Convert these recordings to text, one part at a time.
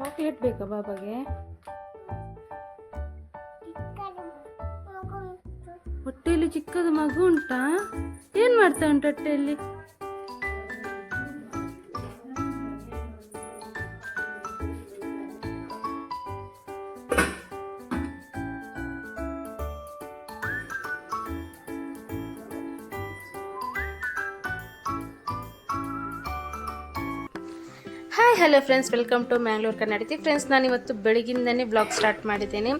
Chocolate ಬೇಕಾ ಬಾಬಾಗೆ? ಹೊಟ್ಟೆಯಲ್ಲಿ ಚಿಕ್ಕದ ಮಗು ಉಂಟಾ? ಏನ್ ಮಾಡ್ತಾ ಉಂಟು ಹೊಟ್ಟೆಯಲ್ಲಿ? Hi hello friends, welcome to Mangalore Kannadati. Friends, ನಾನು ಇವತ್ತು ಬೆಳಗಿಂದನೇ ಬ್ಲಾಗ್ ಸ್ಟಾರ್ಟ್ ಮಾಡಿದ್ದೇನೆ.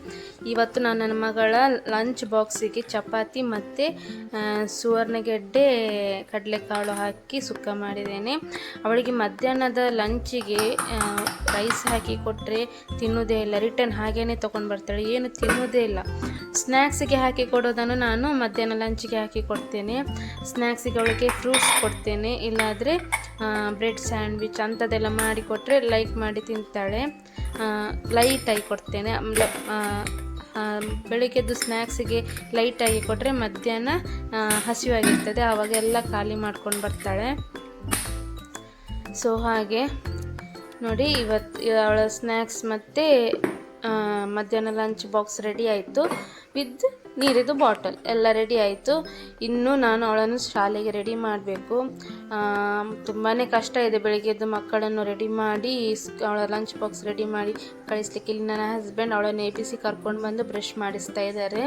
ಇವತ್ತು ನಾನು ನನ್ನ ಮಗಳ ಲಂಚ್ ಬಾಕ್ಸಿಗೆ ಚಪಾತಿ ಮತ್ತು ಸುವರ್ಣಗೆಡ್ಡೆ ಕಡಲೆಕಾಳು ಹಾಕಿ ಸುಕ್ಕ ಮಾಡಿದ್ದೇನೆ. ಅವಳಿಗೆ ಮಧ್ಯಾಹ್ನದ ಲಂಚಿಗೆ ರೈಸ್ ಹಾಕಿ ಕೊಟ್ಟರೆ ತಿನ್ನೋದೇ ಇಲ್ಲ, ರಿಟರ್ನ್ ಹಾಗೇ ತೊಗೊಂಡು ಬರ್ತಾಳೆ, ಏನು ತಿನ್ನೋದೇ ಇಲ್ಲ. ಸ್ನ್ಯಾಕ್ಸಿಗೆ ಹಾಕಿ ಕೊಡೋದನ್ನು ನಾನು ಮಧ್ಯಾಹ್ನ ಲಂಚಿಗೆ ಹಾಕಿ ಕೊಡ್ತೇನೆ. ಸ್ನ್ಯಾಕ್ಸಿಗೆ ಅವಳಿಗೆ ಫ್ರೂಟ್ಸ್ ಕೊಡ್ತೇನೆ, ಇಲ್ಲಾದರೆ ಬ್ರೆಡ್ ಸ್ಯಾಂಡ್ವಿಚ್ ಅಂಥದ್ದೆಲ್ಲ ಮಾಡಿ ಕೊಟ್ಟರೆ ಲೈಕ್ ಮಾಡಿ ತಿಂತಾಳೆ. ಲೈಟಾಗಿ ಕೊಡ್ತೇನೆ. ಬೆಳಿಗ್ಗೆದ್ದು ಸ್ನ್ಯಾಕ್ಸಿಗೆ ಲೈಟಾಗಿ ಕೊಟ್ಟರೆ ಮಧ್ಯಾಹ್ನ ಹಸಿವಾಗಿರ್ತದೆ, ಆವಾಗ ಎಲ್ಲ ಖಾಲಿ ಮಾಡ್ಕೊಂಡು ಬರ್ತಾಳೆ. ಸೊ ಹಾಗೆ ನೋಡಿ, ಇವತ್ತು ಅವಳ ಸ್ನ್ಯಾಕ್ಸ್ ಮತ್ತು ಮಧ್ಯಾಹ್ನ ಲಂಚ್ ಬಾಕ್ಸ್ ರೆಡಿ ಆಯಿತು. ವಿತ್ ನೀರಿದು ಬಾಟಲ್ ಎಲ್ಲ ರೆಡಿ ಆಯಿತು. ಇನ್ನು ನಾನು ಅವಳನ್ನು ಶಾಲೆಗೆ ರೆಡಿ ಮಾಡಬೇಕು. ತುಂಬಾ ಕಷ್ಟ ಇದೆ ಬೆಳಿಗ್ಗೆದ್ದು ಮಕ್ಕಳನ್ನು ರೆಡಿ ಮಾಡಿ ಅವಳ ಲಂಚ್ ಬಾಕ್ಸ್ ರೆಡಿ ಮಾಡಿ ಕಳಿಸ್ಲಿಕ್ಕೆ. ಇಲ್ಲಿ ನನ್ನ ಹಸ್ಬೆಂಡ್ ಅವಳನ್ನು ಎಬ್ಬಿಸಿ ಕರ್ಕೊಂಡು ಬಂದು ಬ್ರಷ್ ಮಾಡಿಸ್ತಾ ಇದ್ದಾರೆ.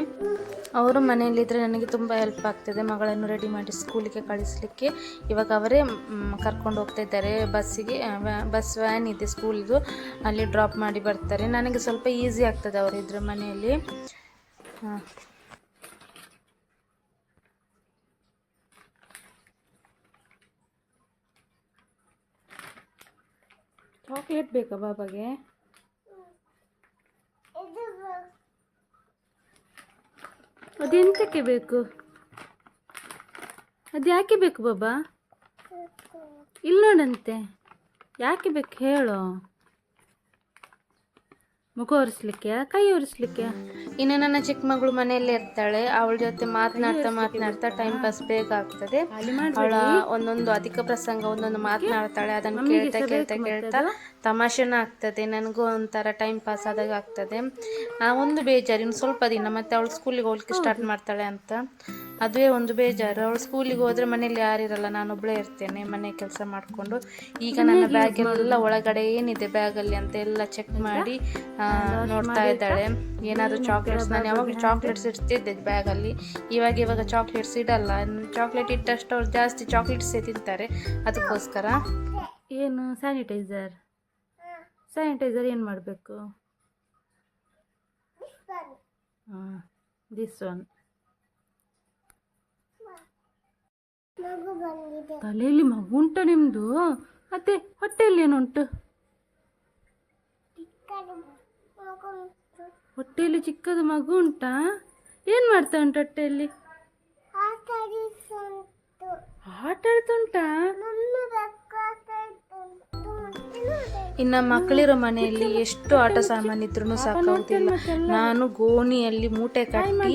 ಅವರು ಮನೆಯಲ್ಲಿದ್ದರೆ ನನಗೆ ತುಂಬ ಹೆಲ್ಪ್ ಆಗ್ತದೆ ಮಗಳನ್ನು ರೆಡಿ ಮಾಡಿ ಸ್ಕೂಲಿಗೆ ಕಳಿಸ್ಲಿಕ್ಕೆ. ಇವಾಗ ಅವರೇ ಕರ್ಕೊಂಡು ಹೋಗ್ತಾ ಇದ್ದಾರೆ ಬಸ್ಸಿಗೆ. ಬಸ್ ವ್ಯಾನ್ ಇದೆ ಸ್ಕೂಲ್ದು, ಅಲ್ಲಿ ಡ್ರಾಪ್ ಮಾಡಿ ಬರ್ತಾರೆ. ನನಗೆ ಸ್ವಲ್ಪ ಈಸಿ ಆಗ್ತದೆ ಅವರಿದ್ದರೆ ಮನೆಯಲ್ಲಿ. ಚಾಕ್ಲೇಟ್ ಬೇಕಾ ಬಾಬಾಗೆ? ಅದೆಂತಕ್ಕೆ ಬೇಕು? ಅದು ಯಾಕೆ ಬೇಕು ಬಾಬಾ? ಇಲ್ಲ ನೋಡಂತೆ, ಯಾಕೆ ಬೇಕು ಹೇಳು? ಮುಖ ಒರೆಸ್ಲಿಕ್ಕೆ, ಕೈ ಒರೆಸ್ಲಿಕ್ಕೆ. ಇನ್ನು ನನ್ನ ಚಿಕ್ಕ ಮಗಳು ಮನೆಯಲ್ಲೇ ಇರ್ತಾಳೆ. ಅವಳ ಜೊತೆ ಮಾತನಾಡ್ತಾ ಟೈಮ್ ಪಾಸ್ ಬೇಗ ಆಗ್ತದೆ. ಅವಳ ಒಂದೊಂದು ಅಧಿಕ ಪ್ರಸಂಗ ಒಂದೊಂದು ಮಾತನಾಡ್ತಾಳೆ, ಅದನ್ನು ಕೇಳ್ತಾ ತಮಾಷೆನೂ ಆಗ್ತದೆ. ನನಗೂ ಒಂಥರ ಟೈಮ್ ಪಾಸ್ ಆದಾಗ ಆಗ್ತದೆ. ಒಂದು ಬೇಜಾರು, ಇನ್ನು ಸ್ವಲ್ಪ ದಿನ ಮತ್ತೆ ಅವಳು ಸ್ಕೂಲಿಗೆ ಹೋಗ್ಲಿಕ್ಕೆ ಸ್ಟಾರ್ಟ್ ಮಾಡ್ತಾಳೆ ಅಂತ, ಅದುವೇ ಒಂದು ಬೇಜಾರು. ಅವಳು ಸ್ಕೂಲಿಗೆ ಹೋದರೆ ಮನೇಲಿ ಯಾರಿರಲ್ಲ, ನಾನೊಬ್ಬಳೇ ಇರ್ತೇನೆ ಮನೆ ಕೆಲಸ ಮಾಡಿಕೊಂಡು. ಈಗ ನನ್ನ ಬ್ಯಾಗ್ ಎಲ್ಲ ಒಳಗಡೆ ಏನಿದೆ ಬ್ಯಾಗಲ್ಲಿ ಅಂತ ಎಲ್ಲ ಚೆಕ್ ಮಾಡಿ ನೋಡ್ತಾ ಇದ್ದಾಳೆ. ಏನಾದರೂ ಚಾಕ್ಲೇಟ್ಸ್, ನಾನು ಯಾವಾಗಲೂ ಚಾಕ್ಲೇಟ್ಸ್ ಇಡ್ತಿದ್ದೆ ಬ್ಯಾಗಲ್ಲಿ, ಇವಾಗ ಚಾಕ್ಲೇಟ್ಸ್ ಇಡಲ್ಲ. ಚಾಕ್ಲೇಟ್ ಇಟ್ಟಷ್ಟು ಅವ್ರು ಜಾಸ್ತಿ ಚಾಕ್ಲೇಟ್ಸೇ ತಿಂತಾರೆ, ಅದಕ್ಕೋಸ್ಕರ. ಏನು ಸ್ಯಾನಿಟೈಸರ್ ಏನು ಮಾಡಬೇಕು? This one. ತಲೆಯಲ್ಲಿ ಮಗು ಉಂಟು ನಿಮ್ಮದು? ಮತ್ತೆ ಹೊಟ್ಟೆಯಲ್ಲಿ ಏನುಂಟು? ಹೊಟ್ಟೆಯಲ್ಲಿ ಚಿಕ್ಕದ ಮಗು ಉಂಟಾ? ಏನು ಮಾಡ್ತಾ ಉಂಟು ಹೊಟ್ಟೆಯಲ್ಲಿ? ಆಟ ಆಡ್ತುಂಟಾ? ಇನ್ನು ಮಕ್ಕಳಿರೋ ಮನೆಯಲ್ಲಿ ಎಷ್ಟು ಆಟ ಸಾಮಾನಿದ್ರೂ ಸಾಕಾಗುತ್ತಿಲ್ಲ. ನಾನು ಗೋಣಿಯಲ್ಲಿ ಮೂಟೆ ಕಟ್ಟಿ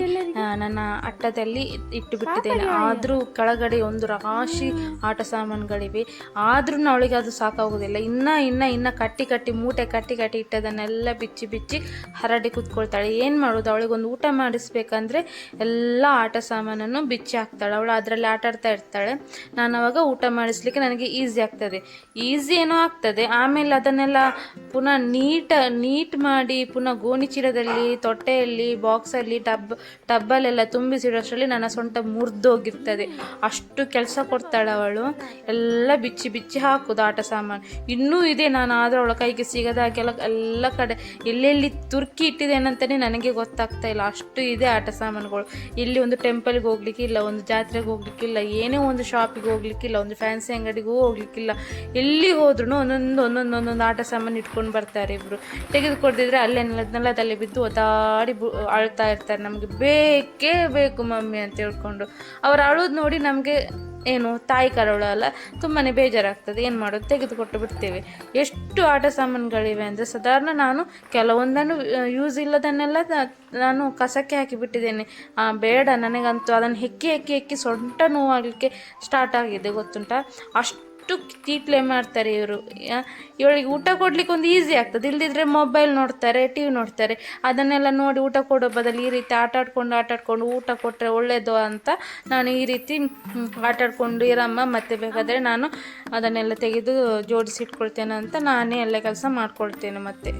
ನನ್ನ ಅಟ್ಟದಲ್ಲಿ ಇಟ್ಟು ಬಿಟ್ಟಿದ್ದೇನೆ. ಆದರೂ ಕೆಳಗಡೆ ಒಂದು ರಾಶಿ ಆಟ ಸಾಮಾನುಗಳಿವೆ, ಆದ್ರೂ ಅವಳಿಗೆ ಅದು ಸಾಕಾಗೋದಿಲ್ಲ. ಇನ್ನ ಕಟ್ಟಿ ಮೂಟೆ ಕಟ್ಟಿ ಇಟ್ಟದನ್ನೆಲ್ಲ ಬಿಚ್ಚಿ ಹರಡಿ ಕೂತ್ಕೊಳ್ತಾಳೆ. ಏನು ಮಾಡೋದು? ಅವಳಿಗೊಂದು ಊಟ ಮಾಡಿಸ್ಬೇಕಂದ್ರೆ ಎಲ್ಲ ಆಟ ಸಾಮಾನನ್ನು ಬಿಚ್ಚಿ ಹಾಕ್ತಾಳೆ. ಅವಳು ಅದರಲ್ಲಿ ಆಟ ಆಡ್ತಾ ಇರ್ತಾಳೆ. ನಾನು ಅವಾಗ ಊಟ ಮಾಡಿಸ್ಲಿಕ್ಕೆ ನನಗೆ ಈಸಿ ಆಗ್ತದೆ. ಈಸಿ ಏನೋ ಆಗ್ತದೆ, ಆಮೇಲೆ ಅದನ್ನೆಲ್ಲ ಪುನಃ ನೀಟ್ ಮಾಡಿ ಪುನಃ ಗೋಣಿ ಚೀಲದಲ್ಲಿ, ತೊಟ್ಟೆಯಲ್ಲಿ, ಬಾಕ್ಸಲ್ಲಿ, ಟಬ್ಬಲ್ಲೆಲ್ಲ ತುಂಬಿಸಿಡೋಷ್ಟರಲ್ಲಿ ನನ್ನ ಸೊಂಟ ಮುರಿದೋಗಿರ್ತದೆ. ಅಷ್ಟು ಕೆಲಸ ಕೊಡ್ತಾಳೆ ಅವಳು. ಎಲ್ಲ ಬಿಚ್ಚಿ ಹಾಕೋದು ಆಟ ಸಾಮಾನು. ಇನ್ನೂ ಇದೆ, ನಾನು ಆದರೆ ಅವಳ ಕೈಗೆ ಸಿಗದಾಗೆಲ್ಲ ಎಲ್ಲ ಕಡೆ ಎಲ್ಲೆಲ್ಲಿ ತುರ್ಕಿ ಇಟ್ಟಿದ್ದೇನಂತಲೇ ನನಗೆ ಗೊತ್ತಾಗ್ತಾ ಇಲ್ಲ, ಅಷ್ಟು ಇದೆ ಆಟ ಸಾಮಾನುಗಳು. ಇಲ್ಲಿ ಒಂದು ಟೆಂಪಲ್ಗೆ ಹೋಗ್ಲಿಕ್ಕಿಲ್ಲ, ಒಂದು ಜಾತ್ರೆಗೆ ಹೋಗ್ಲಿಕ್ಕಿಲ್ಲ, ಏನೇ ಒಂದು ಶಾಪಿಗೆ ಹೋಗ್ಲಿಕ್ಕಿಲ್ಲ, ಒಂದು ಫ್ಯಾನ್ಸಿ ಅಂಗಡಿಗೂ ಹೋಗ್ಲಿಕ್ಕಿಲ್ಲ. ಎಲ್ಲಿ ಹೋದ್ರೂ ಒಂದೊಂದು ಆಟ ಸಾಮಾನು ಇಟ್ಕೊಂಡು ಬರ್ತಾರೆ ಇಬ್ಬರು. ತೆಗೆದುಕೊಡ್ದಿದ್ರೆ ಅಲ್ಲೇ ನೆಲದಲ್ಲಿ ಬಿದ್ದು ಒತ್ತಾಡಿ ಅಳ್ತಾ ಇರ್ತಾರೆ, ನಮಗೆ ಬೇಕೇ ಬೇಕು ಮಮ್ಮಿ ಅಂತ ಹೇಳ್ಕೊಂಡು. ಅವ್ರು ಅಳೋದು ನೋಡಿ ನಮಗೆ ಏನು ತಾಯಿ ಕರಳು ಅಲ್ಲ, ತುಂಬಾ ಬೇಜಾರಾಗ್ತದೆ. ಏನು ಮಾಡೋದು, ತೆಗೆದುಕೊಟ್ಟು ಬಿಡ್ತೇವೆ. ಎಷ್ಟು ಆಟ ಸಾಮಾನುಗಳಿವೆ ಅಂದರೆ ಸಾಧಾರಣ ನಾನು ಕೆಲವೊಂದನ್ನು ಯೂಸ್ ಇಲ್ಲದನ್ನೆಲ್ಲ ನಾನು ಕಸಕ್ಕೆ ಹಾಕಿಬಿಟ್ಟಿದ್ದೇನೆ. ಬೇಡ ನನಗಂತೂ ಅದನ್ನು ಹೆಕ್ಕಿ ಸೊಂಟ ನೋವಾಗಲಿಕ್ಕೆ ಸ್ಟಾರ್ಟ್ ಆಗಿದೆ, ಗೊತ್ತುಂಟಾ? ಅಷ್ಟು ತೀಟ್ಲೆ ಮಾಡ್ತಾರೆ ಇವರು. ಇವಳಿಗೆ ಊಟ ಕೊಡ್ಲಿಕ್ಕೆ ಒಂದು ಈಸಿ ಆಗ್ತದೆ, ಇಲ್ದಿದ್ರೆ ಮೊಬೈಲ್ ನೋಡ್ತಾರೆ, ಟಿ ವಿ ನೋಡ್ತಾರೆ. ಅದನ್ನೆಲ್ಲ ನೋಡಿ ಊಟ ಕೊಡೋ ಬದಲು ಈ ರೀತಿ ಆಟ ಆಡ್ಕೊಂಡು ಊಟ ಕೊಟ್ಟರೆ ಒಳ್ಳೇದು ಅಂತ ನಾನು ಈ ರೀತಿ ಆಟಾಡ್ಕೊಂಡು ಇರಮ್ಮ, ಮತ್ತೆ ಬೇಕಾದರೆ ನಾನು ಅದನ್ನೆಲ್ಲ ತೆಗೆದು ಜೋಡಿಸಿಟ್ಕೊಳ್ತೇನೆ ಅಂತ ನಾನೇ ಎಲ್ಲ ಕೆಲಸ ಮಾಡ್ಕೊಳ್ತೇನೆ. ಮತ್ತೆ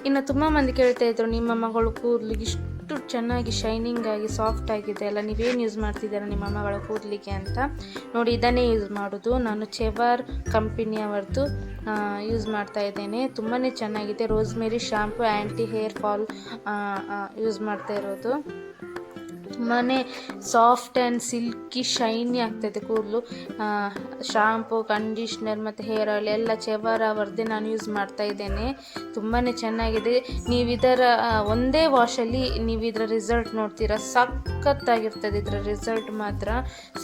ಇನ್ನು ತುಂಬ ಮಂದಿ ಕೇಳ್ತಾ ಇದ್ರು, ನಿಮ್ಮ ಮಗಳು ಕೂದಲಿಗೆ ಇಷ್ಟು ಚೆನ್ನಾಗಿ ಶೈನಿಂಗ್ ಆಗಿ ಸಾಫ್ಟ್ ಆಗಿದೆ ಅಲ್ಲ, ನೀವೇನು ಯೂಸ್ ಮಾಡ್ತಿದ್ದೀರಾ ನಿಮ್ಮ ಮಗಳ ಕೂದಲಿಗೆ ಅಂತ. ನೋಡಿ, ಇದನ್ನೇ ಯೂಸ್ ಮಾಡೋದು ನಾನು. ಚೆವಾರ್ ಕಂಪನಿಯವರದ್ದು ಯೂಸ್ ಮಾಡ್ತಾ ಇದ್ದೇನೆ. ತುಂಬಾ ಚೆನ್ನಾಗಿದೆ. ರೋಸ್ಮೇರಿ ಶಾಂಪು ಆ್ಯಂಟಿ ಹೇರ್ ಫಾಲ್ ಯೂಸ್ ಮಾಡ್ತಾ ಇರೋದು. ತುಂಬಾ ಸಾಫ್ಟ್ ಆ್ಯಂಡ್ ಸಿಲ್ಕಿ ಶೈನಿ ಆಗ್ತದೆ ಕೂದಲು. ಶಾಂಪು, ಕಂಡೀಷ್ನರ್ ಮತ್ತು ಹೇರ್ ಆಯಿಲ್ ಎಲ್ಲ ಚೆವಾರ್ ಅವರದ್ದೇ ನಾನು ಯೂಸ್ ಮಾಡ್ತಾ ಇದ್ದೇನೆ. ತುಂಬಾ ಚೆನ್ನಾಗಿದೆ. ನೀವು ಇದರ ಒಂದೇ ವಾಶಲ್ಲಿ ನೀವು ಇದರ ರಿಸಲ್ಟ್ ನೋಡ್ತೀರಾ. ಸಖತ್ತಾಗಿರ್ತದೆ ಇದರ ರಿಸಲ್ಟ್ ಮಾತ್ರ.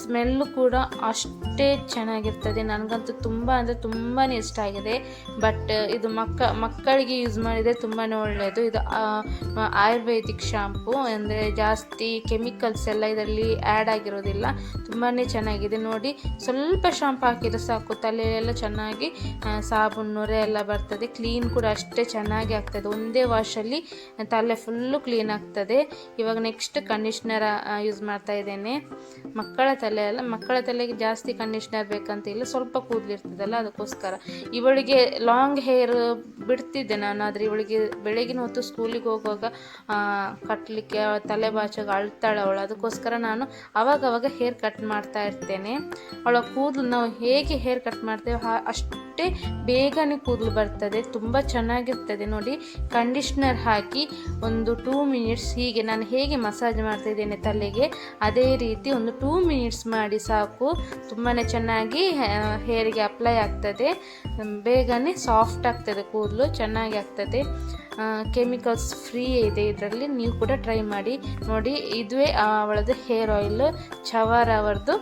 ಸ್ಮೆಲ್ಲು ಕೂಡ ಅಷ್ಟೇ ಚೆನ್ನಾಗಿರ್ತದೆ. ನನಗಂತೂ ತುಂಬ ಅಂದರೆ ತುಂಬಾ ಇಷ್ಟ ಆಗಿದೆ. ಬಟ್ ಇದು ಮಕ್ಕಳಿಗೆ ಯೂಸ್ ಮಾಡಿದರೆ ತುಂಬಾ ಒಳ್ಳೆಯದು. ಇದು ಆಯುರ್ವೇದಿಕ್ ಶಾಂಪು, ಅಂದರೆ ಜಾಸ್ತಿ ಕೆಮಿಕಲ್ಸ್ ಎಲ್ಲ ಇದರಲ್ಲಿ ಆ್ಯಡ್ ಆಗಿರೋದಿಲ್ಲ. ತುಂಬಾ ಚೆನ್ನಾಗಿದೆ. ನೋಡಿ, ಸ್ವಲ್ಪ ಶಾಂಪು ಹಾಕಿದರೆ ಸಾಕು, ತಲೆಯೆಲ್ಲ ಚೆನ್ನಾಗಿ ಸಾಬೂನು ನೊರೆ ಎಲ್ಲ ಬರ್ತದೆ. ಕ್ಲೀನ್ ಕೂಡ ಅಷ್ಟೇ ಚೆನ್ನಾಗಿ ಆಗ್ತದೆ. ಒಂದೇ ವಾಶಲ್ಲಿ ತಲೆ ಫುಲ್ಲು ಕ್ಲೀನ್ ಆಗ್ತದೆ. ಇವಾಗ ನೆಕ್ಸ್ಟ್ ಕಂಡೀಷ್ನರ್ ಯೂಸ್ ಮಾಡ್ತಾ ಇದ್ದೇನೆ. ಮಕ್ಕಳ ತಲೆಗೆ ಜಾಸ್ತಿ ಕಂಡೀಷ್ನರ್ ಬೇಕಂತ ಇಲ್ಲ, ಸ್ವಲ್ಪ ಕೂದಲಿರ್ತದಲ್ಲ ಅದಕ್ಕೋಸ್ಕರ. ಇವಳಿಗೆ ಲಾಂಗ್ ಹೇರ್ ಬಿಡ್ತಿದ್ದೆ ನಾನು, ಆದರೆ ಇವಳಿಗೆ ಬೆಳಗಿನ ಹೊತ್ತು ಸ್ಕೂಲಿಗೆ ಹೋಗುವಾಗ ಕಟ್ಟಲಿಕ್ಕೆ ತಲೆ ಬಾಚಾಗ ಅಳ್ತಾಳೆ ಅವಳು. ಅದಕ್ಕೋಸ್ಕರ ನಾನು ಅವಾಗವಾಗ ಹೇರ್ ಕಟ್ ಮಾಡ್ತಾ ಇರ್ತೇನೆ. ಅವಳ ಕೂದಲು ನಾವು ಹೇಗೆ ಹೇರ್ ಕಟ್ ಮಾಡ್ತೇವೆ ಅಷ್ಟೇ ಬೇಗನೆ ಕೂದಲು ಬರ್ತದೆ. ತುಂಬ ಚೆನ್ನಾಗಿರ್ತದೆ. ನೋಡಿ, ಕಂಡೀಷ್ನರ್ ಹಾಕಿ ಒಂದು 2 ಮಿನಿಟ್ಸ್ ಹೀಗೆ ನಾನು ಹೇಗೆ ಮಸಾಜ್ ಮಾಡ್ತಾ ಇದ್ದೇನೆ ತಲೆಗೆ, ಅದೇ ರೀತಿ ಒಂದು 2 ಮಿನಿಟ್ಸ್ ಮಾಡಿ ಸಾಕು. ತುಂಬಾ ಚೆನ್ನಾಗಿ ಹೇರಿಗೆ ಅಪ್ಲೈ ಆಗ್ತದೆ. ಬೇಗನೆ ಸಾಫ್ಟ್ ಆಗ್ತದೆ ಕೂದಲು, ಚೆನ್ನಾಗಿ ಆಗ್ತದೆ. ಕೆಮಿಕಲ್ಸ್ ಫ್ರೀ ಇದೆ ಇದರಲ್ಲಿ. ನೀವು ಕೂಡ ಟ್ರೈ ಮಾಡಿ ನೋಡಿ. ಇದುವೇ ಅವಳದ್ದು ಹೇರ್ ಆಯಿಲ್, ಚೆವಾರ್ ಅವರದ್ದು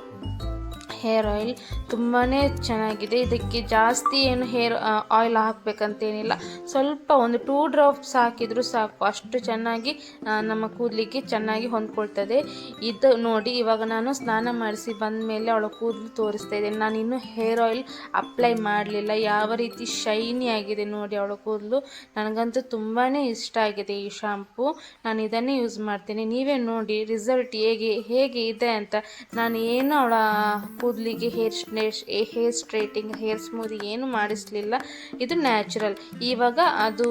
ಹೇರ್ ಆಯಿಲ್. ತುಂಬಾ ಚೆನ್ನಾಗಿದೆ. ಇದಕ್ಕೆ ಜಾಸ್ತಿ ಏನು ಹೇರ್ ಆಯಿಲ್ ಹಾಕಬೇಕಂತೇನಿಲ್ಲ, ಸ್ವಲ್ಪ ಒಂದು 2 ಡ್ರಾಪ್ಸ್ ಹಾಕಿದರೂ ಸಾಕು, ಅಷ್ಟು ಚೆನ್ನಾಗಿ ನಮ್ಮ ಕೂದಲಿಗೆ ಚೆನ್ನಾಗಿ ಹೊಂದ್ಕೊಳ್ತದೆ. ಇದು ನೋಡಿ, ಇವಾಗ ನಾನು ಸ್ನಾನ ಮಾಡಿಸಿ ಬಂದ ಮೇಲೆ ಅವಳ ಕೂದಲು ತೋರಿಸ್ತಾ ಇದ್ದೇನೆ. ನಾನು ಇನ್ನೂ ಹೇರ್ ಆಯಿಲ್ ಅಪ್ಲೈ ಮಾಡಲಿಲ್ಲ. ಯಾವ ರೀತಿ ಶೈನಿ ಆಗಿದೆ ನೋಡಿ ಅವಳ ಕೂದಲು. ನನಗಂತೂ ತುಂಬಾ ಇಷ್ಟ ಆಗಿದೆ ಈ ಶಾಂಪು. ನಾನು ಇದನ್ನೇ ಯೂಸ್ ಮಾಡ್ತೇನೆ. ನೀವೇ ನೋಡಿ ರಿಸಲ್ಟ್ ಹೇಗೆ ಇದೆ ಅಂತ. ನಾನು ಏನು ಅವಳ ಕೂದಲಿಗೆ ಹೇರ್ ಸ್ಟ್ರೈಟಿಂಗ್, ಹೇರ್ ಸ್ಮೂದಿ ಏನು ಮಾಡಿಸಲಿಲ್ಲ. ಇದು ನ್ಯಾಚುರಲ್. ಇವಾಗ ಅದು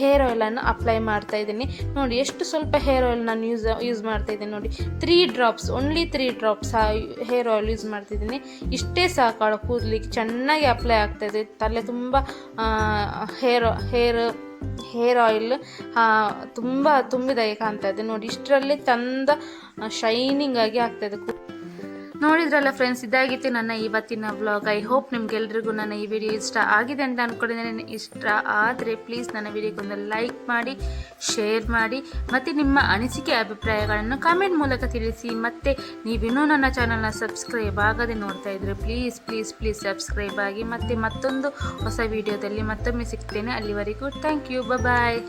ಹೇರ್ ಆಯಿಲನ್ನು ಅಪ್ಲೈ ಮಾಡ್ತಾ ಇದ್ದೀನಿ. ನೋಡಿ, ಎಷ್ಟು ಸ್ವಲ್ಪ ಹೇರ್ ಆಯಿಲ್ ನಾನು ಯೂಸ್ ಮಾಡ್ತಾ ಇದ್ದೀನಿ. ನೋಡಿ, 3 drops, only 3 drops hair oil use ಮಾಡ್ತಿದ್ದೀನಿ. ಇಷ್ಟೇ ಸಾಕು, ಅವಳ ಕೂದಲಿಗೆ ಚೆನ್ನಾಗಿ ಅಪ್ಲೈ ಆಗ್ತಾಯಿದೆ. ತಲೆ ತುಂಬ ಹೇರ್ ಆಯಿಲ್ ತುಂಬ ತುಂಬಿದಾಗೆ ಕಾಣ್ತಾ ಇದೆ. ನೋಡಿ, ಇಷ್ಟರಲ್ಲಿ ಚಂದ ಶೈನಿಂಗ್ ಆಗಿ ಆಗ್ತಾಯಿದೆ. ನೋಡಿದ್ರಲ್ಲ ಫ್ರೆಂಡ್ಸ್, ಇದಾಗಿತ್ತು ನನ್ನ ಇವತ್ತಿನ ವ್ಲಾಗ್. ಐ ಹೋಪ್ ನಿಮ್ಗೆಲ್ರಿಗೂ ನನ್ನ ಈ ವಿಡಿಯೋ ಇಷ್ಟ ಆಗಿದೆ ಅಂತ ಅಂದ್ಕೊಂಡಿದ್ದೇನೆ. ಇಷ್ಟ ಆದರೆ ಪ್ಲೀಸ್ ನನ್ನ ವಿಡಿಯೋಗೊಂದು ಲೈಕ್ ಮಾಡಿ, ಶೇರ್ ಮಾಡಿ, ಮತ್ತು ನಿಮ್ಮ ಅನಿಸಿಕೆ ಅಭಿಪ್ರಾಯಗಳನ್ನು ಕಾಮೆಂಟ್ ಮೂಲಕ ತಿಳಿಸಿ. ಮತ್ತು ನೀವಿನ್ನೂ ನನ್ನ ಚಾನಲ್ನ ಸಬ್ಸ್ಕ್ರೈಬ್ ಆಗದೆ ನೋಡ್ತಾ ಇದ್ರೆ ಪ್ಲೀಸ್ ಸಬ್ಸ್ಕ್ರೈಬ್ ಆಗಿ. ಮತ್ತು ಮತ್ತೊಂದು ಹೊಸ ವಿಡಿಯೋದಲ್ಲಿ ಮತ್ತೊಮ್ಮೆ ಸಿಗ್ತೇನೆ. ಅಲ್ಲಿವರೆಗೂ ಥ್ಯಾಂಕ್ ಯು, ಬಾಯ್.